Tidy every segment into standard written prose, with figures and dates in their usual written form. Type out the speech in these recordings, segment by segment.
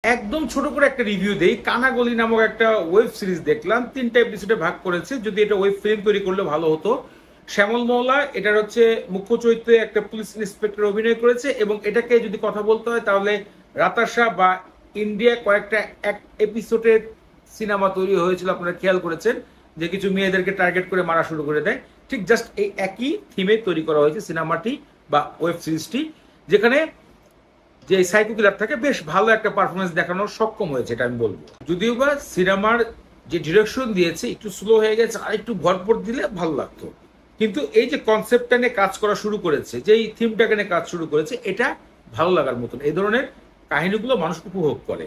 একদম ছোট করে একটা রিভিউ দেই। কানাগলি নামক একটা ওয়েব সিরিজ দেখলাম, 3টা এপিসোডে ভাগ করেছে। যদি এটা ওয়েব ফিল্ম তৈরি করলে ভালো হতো। শ্যামল মওলা এটার হচ্ছে মুখ্য চরিত্রে একটা পুলিশ ইন্সপেক্টর অভিনয় করেছে, এবং এটাকে যদি কথা বলতে হয় তাহলে রাতাশা বা ইন্ডিয়া কয়েকটা এক এপিসোডের সিনেমা তৈরি হয়েছিল, আপনারা খেয়াল করেছেন, যে কিছু মেয়েদেরকে টার্গেট করে মারা শুরু করে দেয়। ঠিক জাস্ট এই একই থিমে তৈরি করা হয়েছে সিনেমাটি বা ওয়েব সিরিজটি, যেখানে যে সাইকো কিলার থাকে বেশ ভালো একটা পারফরমেন্স দেখানোর সক্ষম হয়েছে, এটা আমি বলবো। যদিও বা সিনেমার যে ডিরেকশন দিয়েছে একটু স্লো হয়ে গেছে, আর একটু ভরপুর দিলে ভালো লাগতো। কিন্তু এই যে কনসেপ্টটা নিয়ে কাজ করা শুরু করেছে, যে এই থিমটাকে নিয়ে কাজ শুরু করেছে, এটা ভালো লাগার মতন। এই ধরনের কাহিনীগুলো মানুষ উপভোগ করে।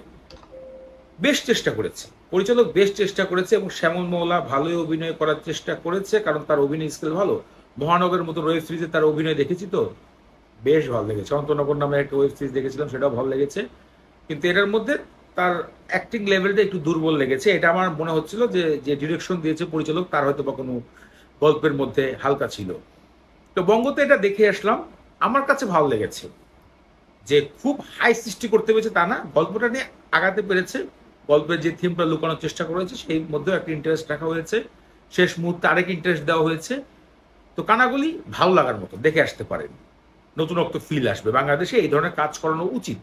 বেশ চেষ্টা করেছে পরিচালক, বেশ চেষ্টা করেছে, এবং শ্যামল মওলা ভালোই অভিনয় করার চেষ্টা করেছে, কারণ তার অভিনয় স্কিল ভালো। মহানগরের মতো ওয়েব সিরিজে তার অভিনয় দেখেছি তো, বেশ ভালো লেগেছে। অন্তনগর নামে একটা ওয়েব সিরিজ দেখেছিলাম, সেটাও ভালো লেগেছে। কিন্তু এটার মধ্যে তার অ্যাক্টিং লেভেলটা একটু দুর্বল লেগেছে। এটা আমার মনে হচ্ছিল যে যে ডিরেকশন দিয়েছে পরিচালক, তার হয়তো বা কোনো গল্পের মধ্যে হালকা ছিল। তো বঙ্গতে এটা দেখে আসলাম, আমার কাছে ভালো লেগেছে। যে খুব হাই সৃষ্টি করতে পেরেছে তা না, গল্পটা নিয়ে আগাতে পেরেছে। গল্পের যে থিমটা লুকানোর চেষ্টা করেছে সেই মধ্যেও একটা ইন্টারেস্ট রাখা হয়েছে, শেষ মুহূর্তে আরেক ইন্টারেস্ট দেওয়া হয়েছে। তো কানাগুলি ভালো লাগার মতো, দেখে আসতে পারেন। নতুনত্ব ফিল আসবে। বাংলাদেশে এই ধরনের কাজ করানো উচিত।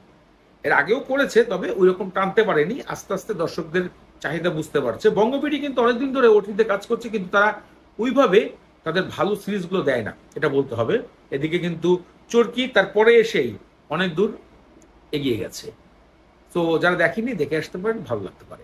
এর আগেও করেছে, তবে ওই রকম টানতে পারেনি। আস্তে আস্তে দর্শকদের চাহিদা বুঝতে পারছে। বঙ্গবিডি কিন্তু অনেকদিন ধরে ওটিতে কাজ করছে, কিন্তু তারা ওইভাবে তাদের ভালো সিরিজগুলো দেয় না, এটা বলতে হবে। এদিকে কিন্তু চরকি তারপরে এসেই অনেক দূর এগিয়ে গেছে। তো যারা দেখেনি দেখে আসতে পারেন, ভালো লাগতে পারে।